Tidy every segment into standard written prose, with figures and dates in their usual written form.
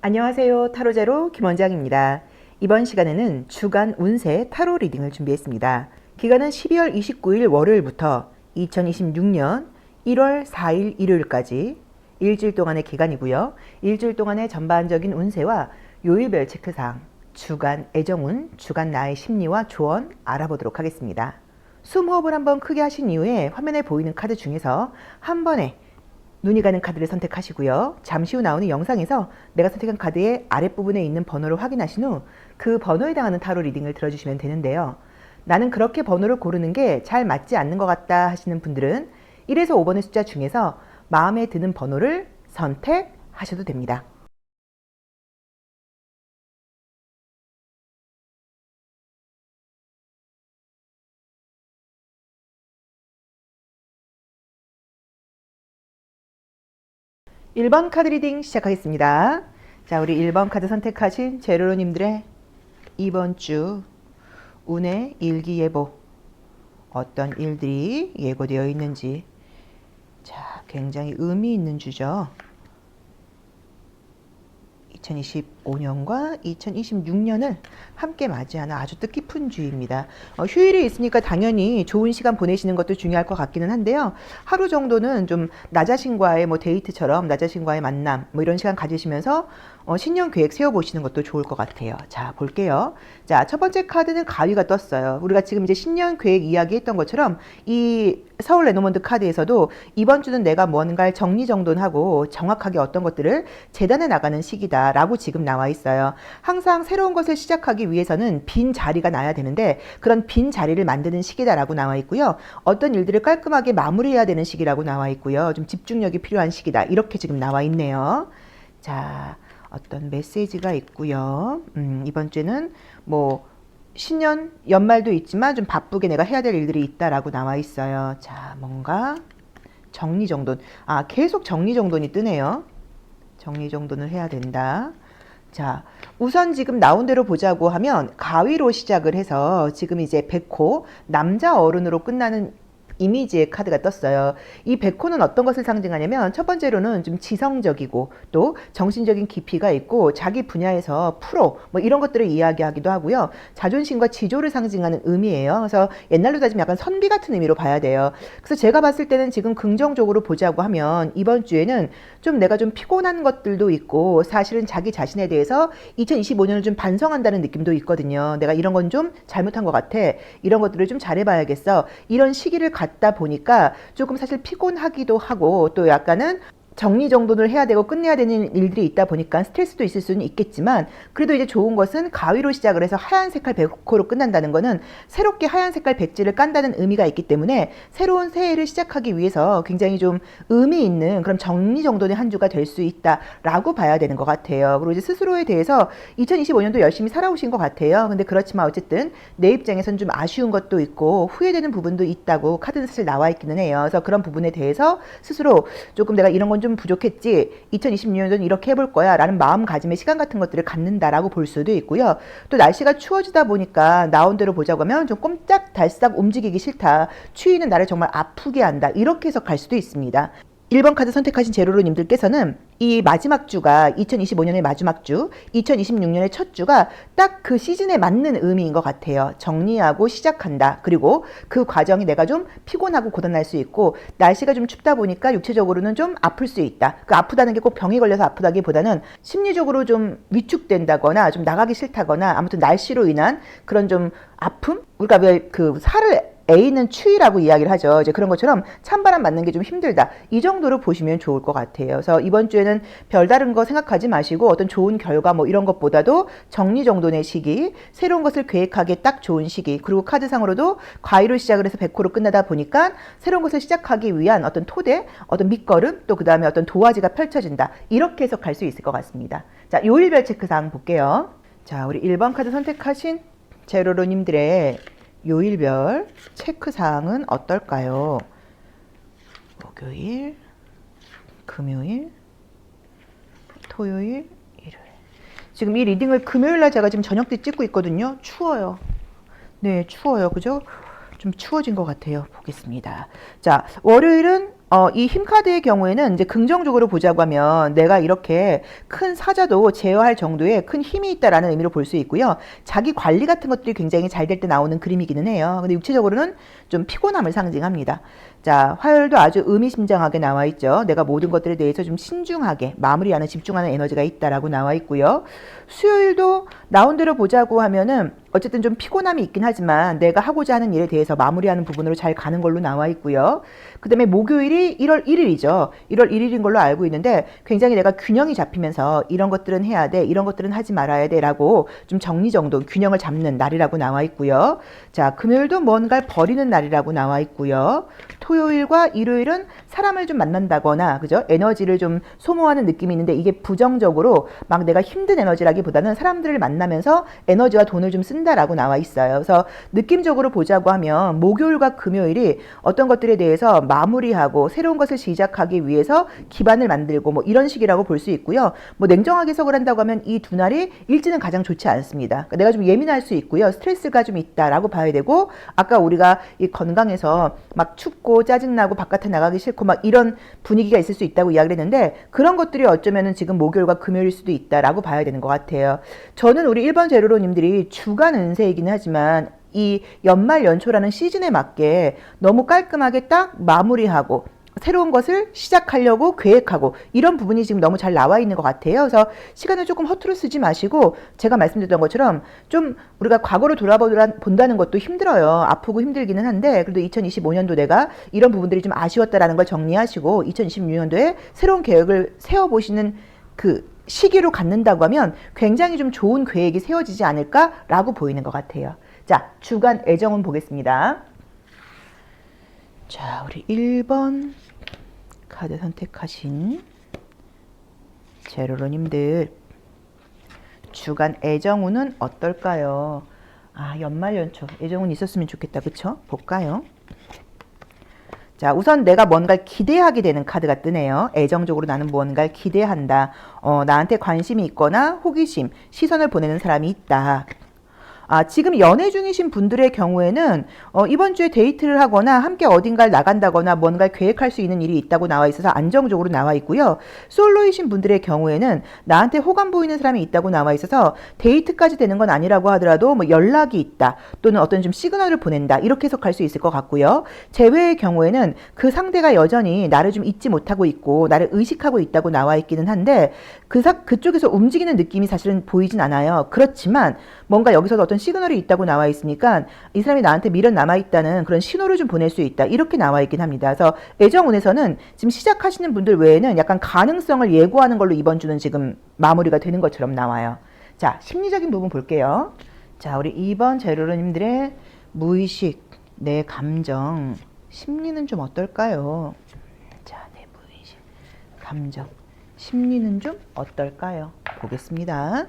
안녕하세요. 타로제로 김원장입니다. 이번 시간에는 주간 운세 타로 리딩을 준비했습니다. 기간은 12월 29일 월요일부터 2026년 1월 4일 일요일까지 일주일 동안의 기간이고요. 일주일 동안의 전반적인 운세와 요일별 체크사항, 주간 애정운, 주간 나의 심리와 조언 알아보도록 하겠습니다. 숨호흡을 한번 크게 하신 이후에 화면에 보이는 카드 중에서 한 번에 눈이 가는 카드를 선택하시고요. 잠시 후 나오는 영상에서 내가 선택한 카드의 아랫부분에 있는 번호를 확인하신 후 그 번호에 해당하는 타로 리딩을 들어주시면 되는데요. 나는 그렇게 번호를 고르는 게 잘 맞지 않는 것 같다 하시는 분들은 1에서 5번의 숫자 중에서 마음에 드는 번호를 선택하셔도 됩니다. (1번) 카드 리딩 시작하겠습니다. 자, 우리 1번 카드 선택하신 제로로님들의 이번 주 운의 일기예보, 어떤 일들이 예고되어 있는지. 자, 굉장히 의미 있는 주죠. 2025년과 2026년을 함께 맞이하는 아주 뜻깊은 주입니다. 휴일이 있으니까 당연히 좋은 시간 보내시는 것도 중요할 것 같기는 한데요. 하루 정도는 좀 나 자신과의 데이트처럼 나 자신과의 만남 이런 시간 가지시면서 신년 계획 세워보시는 것도 좋을 것 같아요. 자, 볼게요. 자, 첫 번째 카드는 가위가 떴어요. 우리가 지금 이제 신년 계획 이야기했던 것처럼 이 서울 레노먼드 카드에서도 이번 주는 내가 뭔가를 정리정돈하고 정확하게 어떤 것들을 재단해 나가는 시기다 라고 지금 나와 있어요. 항상 새로운 것을 시작하기 위해서는 빈 자리가 나야 되는데 그런 빈 자리를 만드는 시기다라고 나와 있고요. 어떤 일들을 깔끔하게 마무리해야 되는 시기라고 나와 있고요. 좀 집중력이 필요한 시기다 이렇게 지금 나와 있네요. 자, 어떤 메시지가 있고요. 이번 주에는 신년 연말도 있지만 좀 바쁘게 내가 해야 될 일들이 있다라고 나와 있어요. 자, 뭔가 정리정돈. 계속 정리정돈이 뜨네요. 정리정돈을 해야 된다. 자, 우선 지금 나온 대로 보자고 하면 가위로 시작을 해서 지금 이제 백호, 남자 어른으로 끝나는 이미지의 카드가 떴어요. 이 백호는 어떤 것을 상징하냐면 첫 번째로는 좀 지성적이고 또 정신적인 깊이가 있고 자기 분야에서 프로 이런 것들을 이야기하기도 하고요. 자존심과 지조를 상징하는 의미예요. 그래서 옛날로 따지면 약간 선비 같은 의미로 봐야 돼요. 그래서 제가 봤을 때는 지금 긍정적으로 보자고 하면 이번 주에는 좀 내가 좀 피곤한 것들도 있고 사실은 자기 자신에 대해서 2025년을 좀 반성한다는 느낌도 있거든요. 내가 이런 건 좀 잘못한 것 같아. 이런 것들을 좀 잘해봐야겠어. 이런 시기를 갖다 보니까 조금 사실 피곤하기도 하고 또 약간은 정리정돈을 해야 되고 끝내야 되는 일들이 있다 보니까 스트레스도 있을 수는 있겠지만 그래도 이제 좋은 것은 가위로 시작을 해서 하얀 색깔 백호로 끝난다는 거는 새롭게 하얀 색깔 백지를 깐다는 의미가 있기 때문에 새로운 새해를 시작하기 위해서 굉장히 좀 의미 있는 그런 정리정돈의 한 주가 될 수 있다라고 봐야 되는 것 같아요. 그리고 이제 스스로에 대해서 2025년도 열심히 살아오신 것 같아요. 근데 그렇지만 어쨌든 내 입장에선 좀 아쉬운 것도 있고 후회되는 부분도 있다고 카드는 사실 나와 있기는 해요. 그래서 그런 부분에 대해서 스스로 조금 내가 이런 건 좀 부족했지 2026년도는 이렇게 해볼 거야 라는 마음가짐의 시간 같은 것들을 갖는다라고 볼 수도 있고요. 또 날씨가 추워지다 보니까 나온 대로 보자고 하면 좀 꼼짝달싹 움직이기 싫다. 추위는 나를 정말 아프게 한다. 이렇게 해석할 수도 있습니다. 1번 카드 선택하신 제로로님들께서는 이 마지막 주가 2025년의 마지막 주, 2026년의 첫 주가 딱 그 시즌에 맞는 의미인 것 같아요. 정리하고 시작한다. 그리고 그 과정이 내가 좀 피곤하고 고단할 수 있고 날씨가 좀 춥다 보니까 육체적으로는 좀 아플 수 있다. 그 아프다는 게 꼭 병이 걸려서 아프다기보다는 심리적으로 좀 위축된다거나 좀 나가기 싫다거나 아무튼 날씨로 인한 그런 좀 아픔? 우리가 왜 그 살을 A는 추위라고 이야기를 하죠. 이제 그런 것처럼 찬바람 맞는 게 좀 힘들다. 이 정도로 보시면 좋을 것 같아요. 그래서 이번 주에는 별다른 거 생각하지 마시고 어떤 좋은 결과 이런 것보다도 정리정돈의 시기, 새로운 것을 계획하기에 딱 좋은 시기, 그리고 카드상으로도 과위로 시작을 해서 백호로 끝나다 보니까 새로운 것을 시작하기 위한 어떤 토대, 어떤 밑거름, 또 그 다음에 어떤 도화지가 펼쳐진다. 이렇게 해석할 수 있을 것 같습니다. 자, 요일별 체크사항 볼게요. 자, 우리 1번 카드 선택하신 제로로님들의 요일별 체크사항은 어떨까요? 목요일, 금요일, 토요일, 일요일. 지금 이 리딩을 금요일날 제가 지금 저녁 때 찍고 있거든요. 추워요. 네, 추워요. 그죠? 좀 추워진 것 같아요. 보겠습니다. 자, 월요일은 이 힘카드의 경우에는 이제 긍정적으로 보자고 하면 내가 이렇게 큰 사자도 제어할 정도의 큰 힘이 있다라는 의미로 볼 수 있고요. 자기 관리 같은 것들이 굉장히 잘 될 때 나오는 그림이기는 해요. 근데 육체적으로는 좀 피곤함을 상징합니다. 자, 화요일도 아주 의미심장하게 나와 있죠. 내가 모든 것들에 대해서 좀 신중하게 마무리하는 집중하는 에너지가 있다라고 나와 있고요. 수요일도 나온 대로 보자고 하면은 어쨌든 좀 피곤함이 있긴 하지만 내가 하고자 하는 일에 대해서 마무리하는 부분으로 잘 가는 걸로 나와 있고요. 그 다음에 목요일이 1월 1일이죠. 1월 1일인 걸로 알고 있는데 굉장히 내가 균형이 잡히면서 이런 것들은 해야 돼, 이런 것들은 하지 말아야 돼 라고 좀 정리정돈, 균형을 잡는 날이라고 나와 있고요. 자, 금요일도 뭔가를 버리는 날이라고 나와 있고요. 토요일과 일요일은 사람을 좀 만난다거나, 그죠? 에너지를 좀 소모하는 느낌이 있는데 이게 부정적으로 막 내가 힘든 에너지라기보다는 사람들을 만나면서 에너지와 돈을 좀 쓴다라고 나와 있어요. 그래서 느낌적으로 보자고 하면 목요일과 금요일이 어떤 것들에 대해서 마무리하고 새로운 것을 시작하기 위해서 기반을 만들고 뭐 이런 식이라고 볼 수 있고요. 뭐 냉정하게 해석을 한다고 하면 이 두 날이 일지는 가장 좋지 않습니다. 그러니까 내가 좀 예민할 수 있고요. 스트레스가 좀 있다라고 봐야 되고, 아까 우리가 이 건강에서 막 춥고 짜증나고 바깥에 나가기 싫고 막 이런 분위기가 있을 수 있다고 이야기를 했는데 그런 것들이 어쩌면은 지금 목요일과 금요일일 수도 있다라고 봐야 되는 것 같아요. 저는 우리 1번 제로로님들이 주간 운세이긴 하지만 이 연말 연초라는 시즌에 맞게 너무 깔끔하게 딱 마무리하고 새로운 것을 시작하려고 계획하고 이런 부분이 지금 너무 잘 나와 있는 것 같아요. 그래서 시간을 조금 허투루 쓰지 마시고 제가 말씀드렸던 것처럼 좀 우리가 과거로 돌아본다는 것도 힘들어요. 아프고 힘들기는 한데 그래도 2025년도 내가 이런 부분들이 좀 아쉬웠다라는 걸 정리하시고 2026년도에 새로운 계획을 세워보시는 그 시기로 갖는다고 하면 굉장히 좀 좋은 계획이 세워지지 않을까라고 보이는 것 같아요. 자, 주간 애정운 보겠습니다. 자, 우리 1번 카드 선택하신 제로로님들 주간 애정운은 어떨까요? 아, 연말 연초 애정운 있었으면 좋겠다. 그쵸? 볼까요? 자, 우선 내가 뭔가를 기대하게 되는 카드가 뜨네요. 애정적으로 나는 무언가를 기대한다. 나한테 관심이 있거나 호기심, 시선을 보내는 사람이 있다. 지금 연애 중이신 분들의 경우에는 이번 주에 데이트를 하거나 함께 어딘가를 나간다거나 뭔가를 계획할 수 있는 일이 있다고 나와 있어서 안정적으로 나와 있고요. 솔로이신 분들의 경우에는 나한테 호감 보이는 사람이 있다고 나와 있어서 데이트까지 되는 건 아니라고 하더라도 뭐 연락이 있다 또는 어떤 좀 시그널을 보낸다 이렇게 해석할 수 있을 것 같고요. 제외의 경우에는 그 상대가 여전히 나를 좀 잊지 못하고 있고 나를 의식하고 있다고 나와 있기는 한데 그쪽에서 움직이는 느낌이 사실은 보이진 않아요. 그렇지만 뭔가 여기서도 어떤 시그널이 있다고 나와 있으니까 이 사람이 나한테 미련 남아있다는 그런 신호를 좀 보낼 수 있다. 이렇게 나와 있긴 합니다. 그래서 애정운에서는 지금 시작하시는 분들 외에는 약간 가능성을 예고하는 걸로 이번 주는 지금 마무리가 되는 것처럼 나와요. 자, 심리적인 부분 볼게요. 자, 우리 2번 제로로님들의 무의식, 내 감정, 심리는 좀 어떨까요? 자, 내 무의식, 감정, 심리는 좀 어떨까요? 보겠습니다.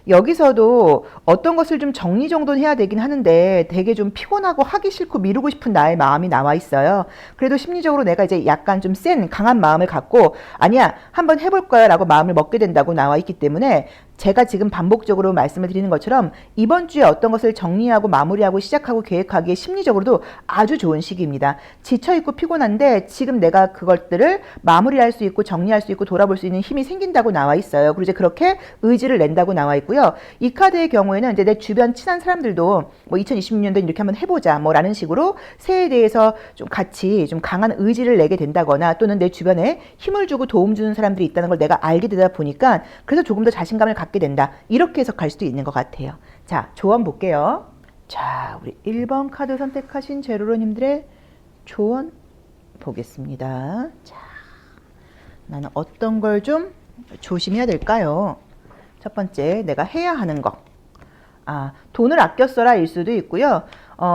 여기서도 어떤 것을 좀 정리정돈해야 되긴 하는데 되게 좀 피곤하고 하기 싫고 미루고 싶은 나의 마음이 나와 있어요. 그래도 심리적으로 내가 이제 약간 좀 센 강한 마음을 갖고 아니야 한번 해볼 거야 라고 마음을 먹게 된다고 나와 있기 때문에 제가 지금 반복적으로 말씀을 드리는 것처럼 이번 주에 어떤 것을 정리하고 마무리하고 시작하고 계획하기에 심리적으로도 아주 좋은 시기입니다. 지쳐있고 피곤한데 지금 내가 그것들을 마무리할 수 있고 정리할 수 있고 돌아볼 수 있는 힘이 생긴다고 나와 있어요. 그리고 이제 그렇게 의지를 낸다고 나와 있고요. 이 카드의 경우에는 이제 내 주변 친한 사람들도 뭐 2026년도에 이렇게 한번 해보자 뭐 라는 식으로 새해에 대해서 좀 같이 좀 강한 의지를 내게 된다거나 또는 내 주변에 힘을 주고 도움 주는 사람들이 있다는 걸 내가 알게 되다 보니까 그래서 조금 더 자신감을 갖게 된다. 이렇게 해석할 수도 있는 것 같아요. 자, 조언 볼게요. 자, 우리 1번 카드 선택하신 제로로님들의 조언 보겠습니다. 자, 나는 어떤 걸 좀 조심해야 될까요? 첫 번째, 내가 해야 하는 거. 돈을 아껴 써라 일 수도 있고요.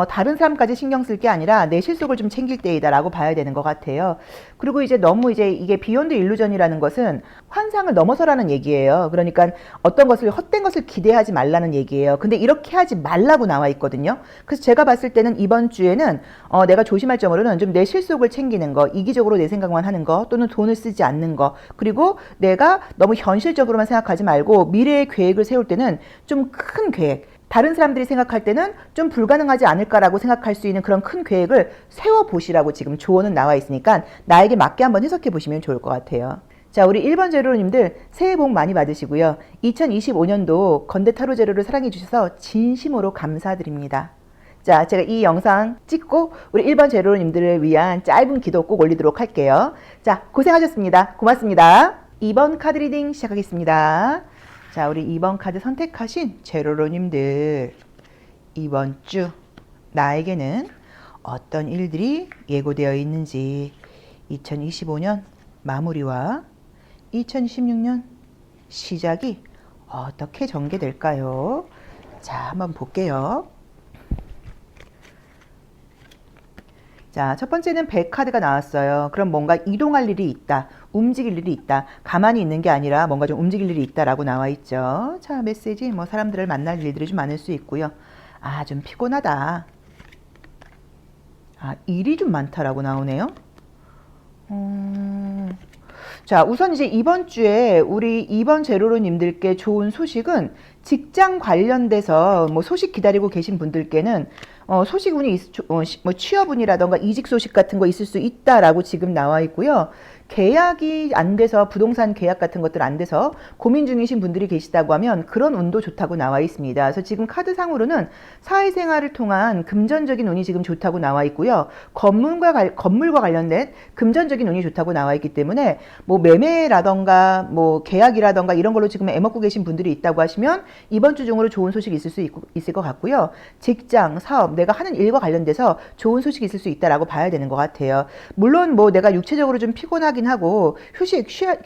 다른 사람까지 신경 쓸 게 아니라 내 실속을 좀 챙길 때이다라고 봐야 되는 것 같아요. 그리고 이제 너무 이제 이게 비욘드 일루전이라는 것은 환상을 넘어서라는 얘기예요. 그러니까 어떤 것을 헛된 것을 기대하지 말라는 얘기예요. 근데 이렇게 하지 말라고 나와 있거든요. 그래서 제가 봤을 때는 이번 주에는 내가 조심할 점으로는 좀 내 실속을 챙기는 거, 이기적으로 내 생각만 하는 거, 또는 돈을 쓰지 않는 거, 그리고 내가 너무 현실적으로만 생각하지 말고 미래의 계획을 세울 때는 좀 큰 계획, 다른 사람들이 생각할 때는 좀 불가능하지 않을까라고 생각할 수 있는 그런 큰 계획을 세워보시라고 지금 조언은 나와 있으니까 나에게 맞게 한번 해석해 보시면 좋을 것 같아요. 자, 우리 1번 제로님들 새해 복 많이 받으시고요. 2025년도 건대타로 제로를 사랑해 주셔서 진심으로 감사드립니다. 자, 제가 이 영상 찍고 우리 1번 제로님들을 위한 짧은 기도 꼭 올리도록 할게요. 자, 고생하셨습니다. 고맙습니다. 2번 카드 리딩 시작하겠습니다. 자, 우리 2번 카드 선택하신 제로로님들, 이번 주 나에게는 어떤 일들이 예고되어 있는지 2025년 마무리와 2016년 시작이 어떻게 전개될까요? 자, 한번 볼게요. 자, 첫 번째는 100 카드가 나왔어요. 그럼 뭔가 이동할 일이 있다, 움직일 일이 있다, 가만히 있는 게 아니라 뭔가 좀 움직일 일이 있다라고 나와 있죠. 자, 메시지, 뭐 사람들을 만날 일들이 좀 많을 수 있고요. 아, 좀 피곤하다. 아, 일이 좀 많다라고 나오네요. 자, 우선 이제 이번 주에 우리 2번 제로로님들께 좋은 소식은 직장 관련돼서 뭐 소식 기다리고 계신 분들께는 소식운이 뭐 취업운이라던가 이직 소식 같은 거 있을 수 있다라고 지금 나와 있고요. 계약이 안 돼서 부동산 계약 같은 것들 안 돼서 고민 중이신 분들이 계시다고 하면 그런 운도 좋다고 나와 있습니다. 그래서 지금 카드상으로는 사회생활을 통한 금전적인 운이 지금 좋다고 나와 있고요. 건물과 관련된 금전적인 운이 좋다고 나와 있기 때문에 뭐 매매라던가 뭐 계약이라던가 이런 걸로 지금 애먹고 계신 분들이 있다고 하시면 이번 주 중으로 좋은 소식이 있을 것 같고요. 직장, 사업, 내가 하는 일과 관련돼서 좋은 소식이 있을 수 있다라고 봐야 되는 것 같아요. 물론 뭐 내가 육체적으로 좀 피곤하긴 하고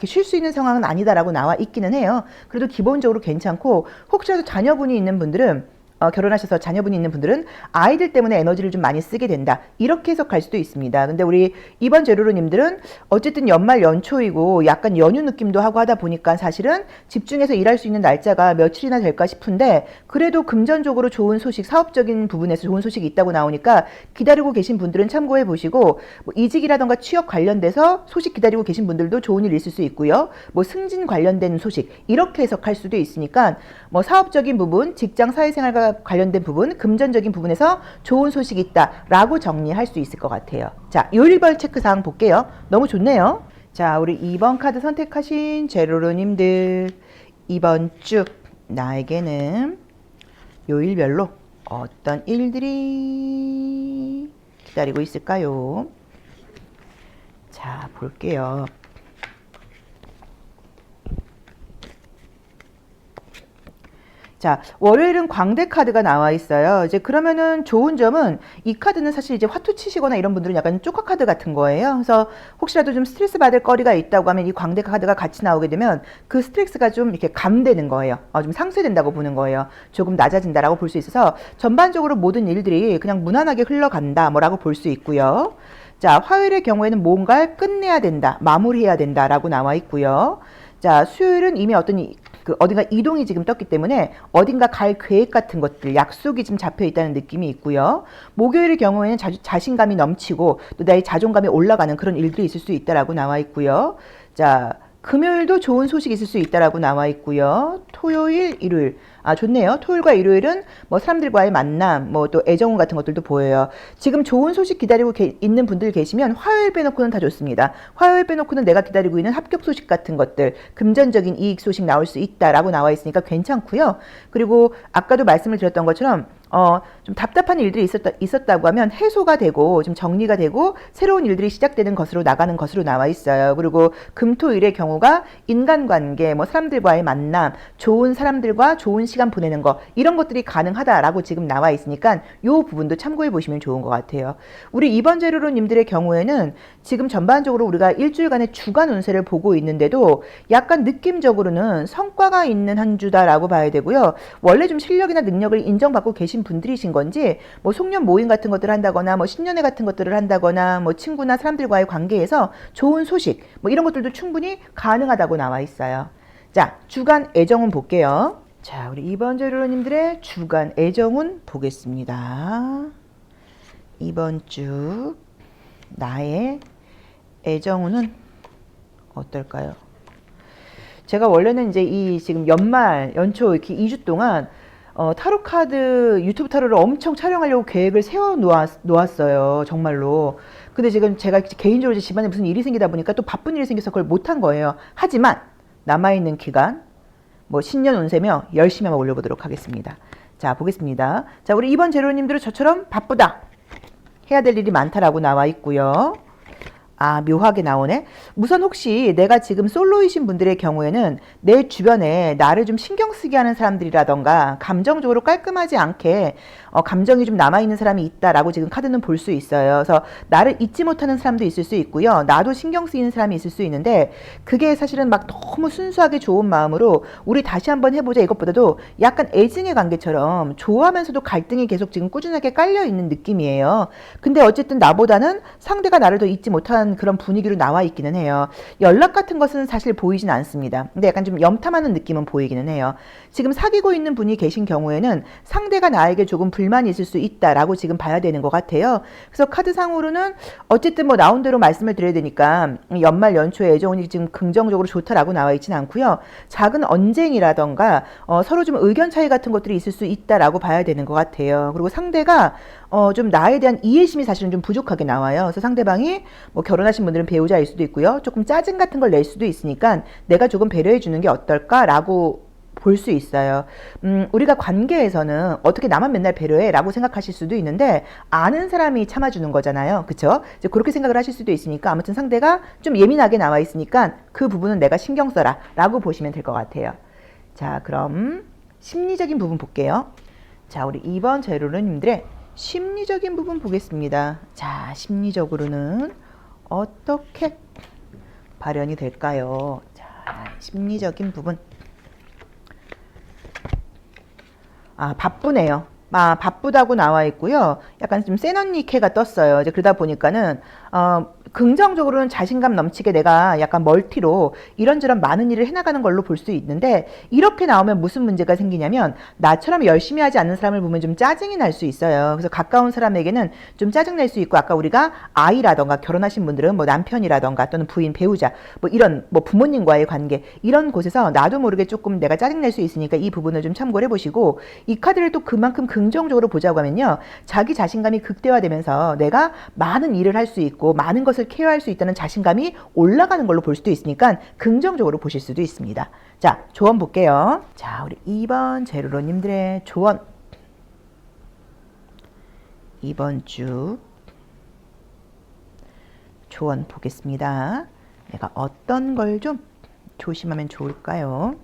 쉴 수 있는 상황은 아니다라고 나와 있기는 해요. 그래도 기본적으로 괜찮고 혹시라도 자녀분이 있는 분들은 결혼하셔서 자녀분이 있는 분들은 아이들 때문에 에너지를 좀 많이 쓰게 된다. 이렇게 해석할 수도 있습니다. 근데 우리 이번 제로로님들은 어쨌든 연말 연초이고 약간 연휴 느낌도 하고 하다 보니까 사실은 집중해서 일할 수 있는 날짜가 며칠이나 될까 싶은데 그래도 금전적으로 좋은 소식, 사업적인 부분에서 좋은 소식이 있다고 나오니까 기다리고 계신 분들은 참고해 보시고 뭐 이직이라던가 취업 관련돼서 소식 기다리고 계신 분들도 좋은 일 있을 수 있고요. 뭐 승진 관련된 소식 이렇게 해석할 수도 있으니까 뭐 사업적인 부분, 직장 사회생활과 관련된 부분, 금전적인 부분에서 좋은 소식이 있다라고 정리할 수 있을 것 같아요. 자, 요일별 체크사항 볼게요. 너무 좋네요. 자, 우리 2번 카드 선택하신 제로로님들, 이번 주 나에게는 요일별로 어떤 일들이 기다리고 있을까요? 자, 볼게요. 자, 월요일은 광대 카드가 나와 있어요. 이제 그러면은 좋은 점은 이 카드는 사실 이제 화투 치시거나 이런 분들은 약간 쪼카 카드 같은 거예요. 그래서 혹시라도 좀 스트레스 받을 거리가 있다고 하면 이 광대 카드가 같이 나오게 되면 그 스트레스가 좀 이렇게 감되는 거예요. 좀 상쇄된다고 보는 거예요. 조금 낮아진다라고 볼 수 있어서 전반적으로 모든 일들이 그냥 무난하게 흘러간다 뭐라고 볼 수 있고요. 자, 화요일의 경우에는 뭔가를 끝내야 된다, 마무리해야 된다라고 나와 있고요. 자, 수요일은 이미 어딘가 이동이 지금 떴기 때문에 어딘가 갈 계획 같은 것들, 약속이 지금 잡혀 있다는 느낌이 있고요. 목요일의 경우에는 자신감이 넘치고 또 나의 자존감이 올라가는 그런 일들이 있을 수 있다라고 나와 있고요. 자, 금요일도 좋은 소식이 있을 수 있다라고 나와 있고요. 토요일, 일요일. 아, 좋네요. 토요일과 일요일은 뭐 사람들과의 만남, 뭐 또 애정운 같은 것들도 보여요. 지금 좋은 소식 기다리고 있는 분들 계시면 화요일 빼놓고는 다 좋습니다. 화요일 빼놓고는 내가 기다리고 있는 합격 소식 같은 것들, 금전적인 이익 소식 나올 수 있다라고 나와 있으니까 괜찮고요. 그리고 아까도 말씀을 드렸던 것처럼 좀 답답한 일들이 있었다고 하면 해소가 되고 좀 정리가 되고 새로운 일들이 시작되는 것으로 나가는 것으로 나와 있어요. 그리고 금토일의 경우가 인간관계, 뭐 사람들과의 만남, 좋은 사람들과 좋은 시간 보내는 거 이런 것들이 가능하다라고 지금 나와 있으니까 이 부분도 참고해 보시면 좋은 것 같아요. 우리 이번 제로로님들의 경우에는 지금 전반적으로 우리가 일주일간의 주간 운세를 보고 있는데도 약간 느낌적으로는 성과가 있는 한 주다라고 봐야 되고요. 원래 좀 실력이나 능력을 인정받고 계신 분들이신 건지 뭐 송년 모임 같은 것들을 한다거나 뭐 신년회 같은 것들을 한다거나 뭐 친구나 사람들과의 관계에서 좋은 소식 뭐 이런 것들도 충분히 가능하다고 나와 있어요. 자, 주간 애정운 볼게요. 자, 우리 이번 제로님들의 주간 애정운 보겠습니다. 이번 주 나의 애정운은 어떨까요? 제가 원래는 이제 이 지금 연말 연초 이렇게 2주 동안 타로 카드 유튜브 타로를 엄청 촬영하려고 계획을 세워 놓았어요. 정말로. 근데 지금 제가 개인적으로 집안에 무슨 일이 생기다 보니까 또 바쁜 일이 생겨서 그걸 못한 거예요. 하지만 남아있는 기간 뭐 신년 운세며 열심히 한번 올려보도록 하겠습니다. 자, 보겠습니다. 자, 우리 2번 제로님들은 저처럼 바쁘다, 해야 될 일이 많다라고 나와 있고요. 아, 묘하게 나오네. 우선 혹시 내가 지금 솔로이신 분들의 경우에는 내 주변에 나를 좀 신경 쓰게 하는 사람들이라던가 감정적으로 깔끔하지 않게 감정이 좀 남아있는 사람이 있다라고 지금 카드는 볼 수 있어요. 그래서 나를 잊지 못하는 사람도 있을 수 있고요. 나도 신경 쓰이는 사람이 있을 수 있는데 그게 사실은 막 너무 순수하게 좋은 마음으로 우리 다시 한번 해보자 이것보다도 약간 애증의 관계처럼 좋아하면서도 갈등이 계속 지금 꾸준하게 깔려있는 느낌이에요. 근데 어쨌든 나보다는 상대가 나를 더 잊지 못한 그런 분위기로 나와 있기는 해요. 연락 같은 것은 사실 보이진 않습니다. 근데 약간 좀 염탐하는 느낌은 보이기는 해요. 지금 사귀고 있는 분이 계신 경우에는 상대가 나에게 조금 불만이 있을 수 있다라고 지금 봐야 되는 것 같아요. 그래서 카드상으로는 어쨌든 뭐 나온 대로 말씀을 드려야 되니까 연말 연초에 애정운이 지금 긍정적으로 좋다라고 나와 있지는 않고요. 작은 언쟁이라던가 서로 좀 의견 차이 같은 것들이 있을 수 있다라고 봐야 되는 것 같아요. 그리고 상대가 좀 나에 대한 이해심이 사실은 좀 부족하게 나와요. 그래서 상대방이 뭐 결혼하신 분들은 배우자일 수도 있고요. 조금 짜증 같은 걸 낼 수도 있으니까 내가 조금 배려해 주는 게 어떨까라고 볼 수 있어요. 우리가 관계에서는 어떻게 나만 맨날 배려해? 라고 생각하실 수도 있는데 아는 사람이 참아주는 거잖아요. 그쵸? 이제 그렇게 생각을 하실 수도 있으니까 아무튼 상대가 좀 예민하게 나와 있으니까 그 부분은 내가 신경 써라 라고 보시면 될 것 같아요. 자, 그럼 심리적인 부분 볼게요. 자, 우리 2번 제로님들의 심리적인 부분 보겠습니다. 자, 심리적으로는 어떻게 발현이 될까요? 자, 심리적인 부분. 아, 바쁘네요. 아, 바쁘다고 나와 있고요. 약간 좀 센 언니 캐가 떴어요. 이제 그러다 보니까는 긍정적으로는 자신감 넘치게 내가 약간 멀티로 이런저런 많은 일을 해나가는 걸로 볼 수 있는데 이렇게 나오면 무슨 문제가 생기냐면 나처럼 열심히 하지 않는 사람을 보면 좀 짜증이 날 수 있어요. 그래서 가까운 사람에게는 좀 짜증 낼 수 있고 아까 우리가 아이라던가 결혼하신 분들은 뭐 남편이라던가 또는 부인, 배우자 뭐 이런 뭐 부모님과의 관계 이런 곳에서 나도 모르게 조금 내가 짜증 낼 수 있으니까 이 부분을 좀 참고를 해보시고 이 카드를 또 그만큼 긍정적으로 보자고 하면요. 자기 자신감이 극대화되면서 내가 많은 일을 할 수 있고 많은 것을 케어할 수 있다는 자신감이 올라가는 걸로 볼 수도 있으니까 긍정적으로 보실 수도 있습니다. 자, 조언 볼게요. 자, 우리 2번 제로로님들의 조언. 이번 주 조언 보겠습니다. 내가 어떤 걸 좀 조심하면 좋을까요?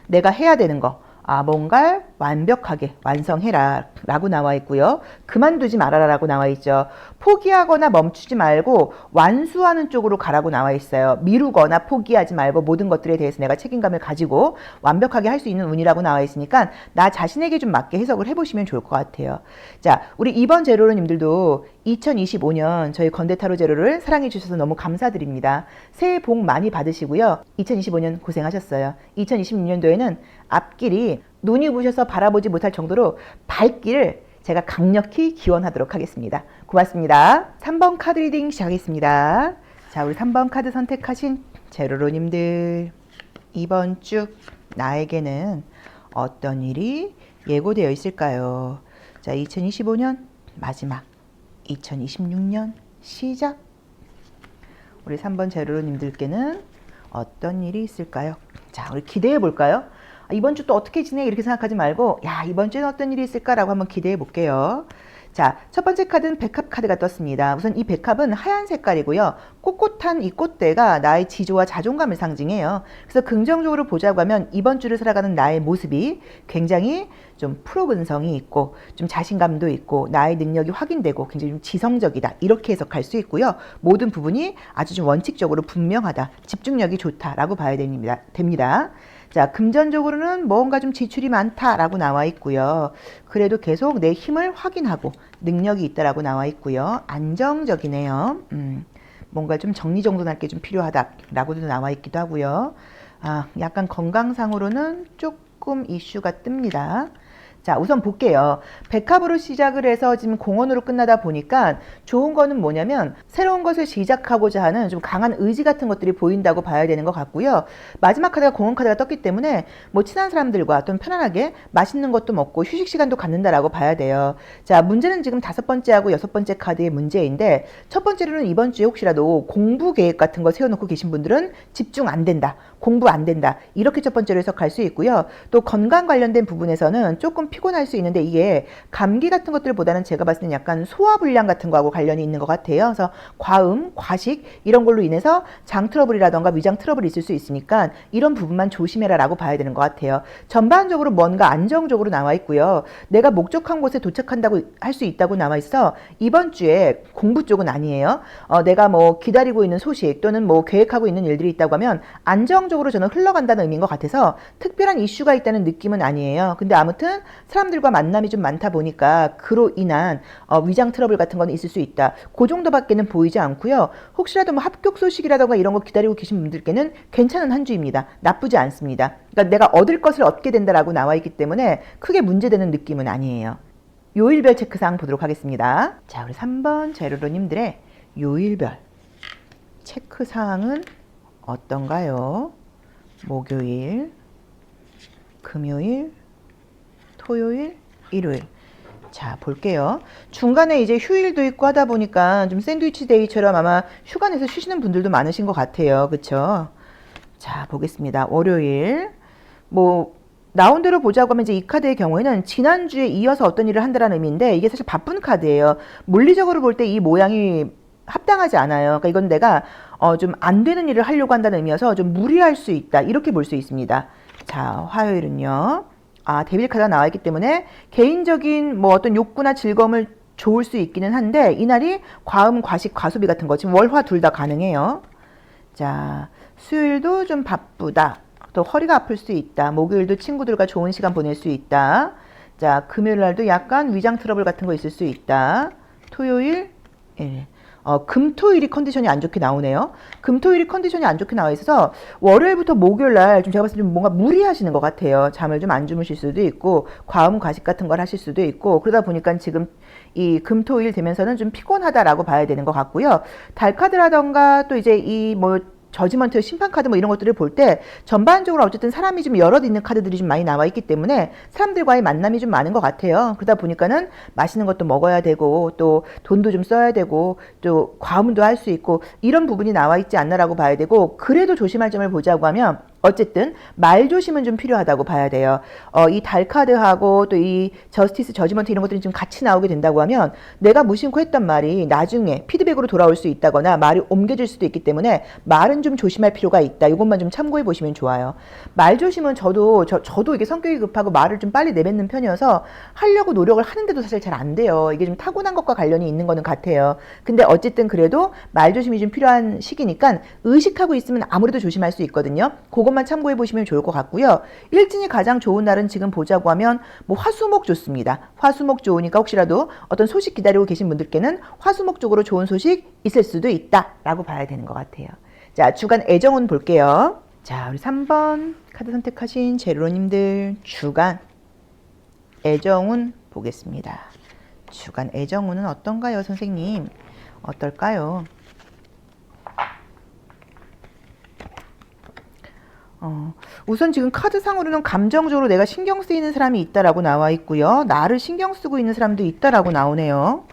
내가 해야 되는 거. 아, 뭔가를 완벽하게 완성해라 라고 나와 있고요. 그만두지 말아라 라고 나와 있죠. 포기하거나 멈추지 말고 완수하는 쪽으로 가라고 나와 있어요. 미루거나 포기하지 말고 모든 것들에 대해서 내가 책임감을 가지고 완벽하게 할 수 있는 운이라고 나와 있으니까 나 자신에게 좀 맞게 해석을 해보시면 좋을 것 같아요. 자, 우리 2번 제로님들도 2025년 저희 건대타로 제로를 사랑해 주셔서 너무 감사드립니다. 새해 복 많이 받으시고요. 2025년 고생하셨어요. 2026년도에는 앞길이 눈이 부셔서 바라보지 못할 정도로 밝기를 제가 강력히 기원하도록 하겠습니다. 고맙습니다. 3번 카드 리딩 시작하겠습니다. 자, 우리 3번 카드 선택하신 제로로님들, 이번 주 나에게는 어떤 일이 예고되어 있을까요? 자, 2025년 마지막, 2026년 시작. 우리 3번 제로로님들께는 어떤 일이 있을까요? 자, 우리 기대해 볼까요? 이번 주 또 어떻게 지내? 이렇게 생각하지 말고 야, 이번 주에는 어떤 일이 있을까라고 한번 기대해 볼게요. 자, 첫 번째 카드는 백합 카드가 떴습니다. 우선 이 백합은 하얀 색깔이고요. 꼿꼿한 이 꽃대가 나의 지조와 자존감을 상징해요. 그래서 긍정적으로 보자고 하면 이번 주를 살아가는 나의 모습이 굉장히 좀 프로 근성이 있고 좀 자신감도 있고 나의 능력이 확인되고 굉장히 좀 지성적이다. 이렇게 해석할 수 있고요. 모든 부분이 아주 좀 원칙적으로 분명하다. 집중력이 좋다라고 봐야 됩니다. 자, 금전적으로는 뭔가 좀 지출이 많다라고 나와 있고요. 그래도 계속 내 힘을 확인하고 능력이 있다라고 나와 있고요. 안정적이네요. 뭔가 좀 정리정돈할 게 좀 필요하다라고도 나와 있기도 하고요. 아, 약간 건강상으로는 조금 이슈가 뜹니다. 자, 우선 볼게요. 백합으로 시작을 해서 지금 공원으로 끝나다 보니까 좋은 거는 뭐냐면 새로운 것을 시작하고자 하는 좀 강한 의지 같은 것들이 보인다고 봐야 되는 것 같고요. 마지막 카드가 공원 카드가 떴기 때문에 뭐 친한 사람들과 좀 편안하게 맛있는 것도 먹고 휴식 시간도 갖는다라고 봐야 돼요. 자, 문제는 지금 5번째하고 6번째 카드의 문제인데, 첫 번째로는 이번 주에 혹시라도 공부 계획 같은 거 세워놓고 계신 분들은 집중 안 된다, 공부 안 된다, 이렇게 첫 번째로 해석할 수 있고요. 또 건강 관련된 부분에서는 조금 피곤할 수 있는데 이게 감기 같은 것들보다는 제가 봤을 때는 약간 소화불량 같은 거하고 관련이 있는 것 같아요. 그래서 과음, 과식 이런 걸로 인해서 장 트러블이라던가 위장 트러블이 있을 수 있으니까 이런 부분만 조심해라 라고 봐야 되는 것 같아요. 전반적으로 뭔가 안정적으로 나와 있고요. 내가 목적한 곳에 도착한다고 할 수 있다고 나와 있어 이번 주에 공부 쪽은 아니에요. 내가 뭐 기다리고 있는 소식 또는 뭐 계획하고 있는 일들이 있다고 하면 안정적으로 저는 흘러간다는 의미인 것 같아서 특별한 이슈가 있다는 느낌은 아니에요. 근데 아무튼 사람들과 만남이 좀 많다 보니까 그로 인한 위장 트러블 같은 건 있을 수 있다. 그 정도밖에는 보이지 않고요. 혹시라도 뭐 합격 소식이라던가 이런 거 기다리고 계신 분들께는 괜찮은 한 주입니다. 나쁘지 않습니다. 그러니까 내가 얻을 것을 얻게 된다라고 나와 있기 때문에 크게 문제되는 느낌은 아니에요. 요일별 체크사항 보도록 하겠습니다. 자, 우리 3번 제로로님들의 요일별 체크사항은 어떤가요? 목요일, 금요일, 토요일, 일요일. 자, 볼게요. 중간에 이제 휴일도 있고 하다 보니까 좀 샌드위치 데이처럼 아마 휴가 내서 쉬시는 분들도 많으신 것 같아요. 그쵸? 자, 보겠습니다. 월요일. 뭐, 나온 대로 보자고 하면 이제 이 카드의 경우에는 지난주에 이어서 어떤 일을 한다는 의미인데 이게 사실 바쁜 카드예요. 물리적으로 볼 때 이 모양이 합당하지 않아요. 그러니까 이건 내가 좀 안 되는 일을 하려고 한다는 의미여서 좀 무리할 수 있다. 이렇게 볼 수 있습니다. 자, 화요일은요. 데빌 카드가 나와 있기 때문에 개인적인 뭐 어떤 욕구나 즐거움을 좋을 수 있기는 한데 이날이 과음, 과식, 과소비 같은 거 지금 월, 화 둘 다 가능해요. 자, 수요일도 좀 바쁘다. 또 허리가 아플 수 있다. 목요일도 친구들과 좋은 시간 보낼 수 있다. 자, 금요일 날도 약간 위장 트러블 같은 거 있을 수 있다. 토요일, 금토일이 컨디션이 안 좋게 나오네요. 금토일이 컨디션이 안 좋게 나와 있어서 월요일부터 목요일 날 좀 제가 봤을 때 좀 뭔가 무리하시는 것 같아요. 잠을 좀 안 주무실 수도 있고 과음 과식 같은 걸 하실 수도 있고 그러다 보니까 지금 이 금토일 되면서는 좀 피곤하다라고 봐야 되는 것 같고요. 달카드라던가 또 이제 이 뭐 저지먼트, 심판 카드 뭐 이런 것들을 볼 때 전반적으로 어쨌든 사람이 좀 여럿 있는 카드들이 좀 많이 나와 있기 때문에 사람들과의 만남이 좀 많은 것 같아요. 그러다 보니까는 맛있는 것도 먹어야 되고 또 돈도 좀 써야 되고 또 과음도 할 수 있고 이런 부분이 나와 있지 않나라고 봐야 되고 그래도 조심할 점을 보자고 하면 어쨌든 말조심은 좀 필요하다고 봐야 돼요. 이 달카드하고 또 이 저스티스, 저지먼트 이런 것들이 좀 같이 나오게 된다고 하면 내가 무심코 했던 말이 나중에 피드백으로 돌아올 수 있다거나 말이 옮겨질 수도 있기 때문에 말은 좀 조심할 필요가 있다. 이것만 좀 참고해 보시면 좋아요. 말조심은 저도 이게 성격이 급하고 말을 좀 빨리 내뱉는 편이어서 하려고 노력을 하는데도 사실 잘 안 돼요. 이게 좀 타고난 것과 관련이 있는 거는 같아요. 근데 어쨌든 그래도 말조심이 좀 필요한 시기니까 의식하고 있으면 아무래도 조심할 수 있거든요. 그것만 참고해 보시면 좋을 것 같고요. 일진이 가장 좋은 날은 지금 보자고 하면 뭐 화수목 좋습니다. 화수목 좋으니까 혹시라도 어떤 소식 기다리고 계신 분들께는 화수목 쪽으로 좋은 소식 있을 수도 있다라고 봐야 되는 것 같아요. 자, 주간 애정운 볼게요. 자, 우리 3번 카드 선택하신 제로님들 주간 애정운 보겠습니다. 주간 애정운은 어떤가요, 선생님? 어떨까요? 우선 지금 카드상으로는 감정적으로 내가 신경 쓰이는 사람이 있다라고 나와 있고요. 나를 신경 쓰고 있는 사람도 있다라고 나오네요.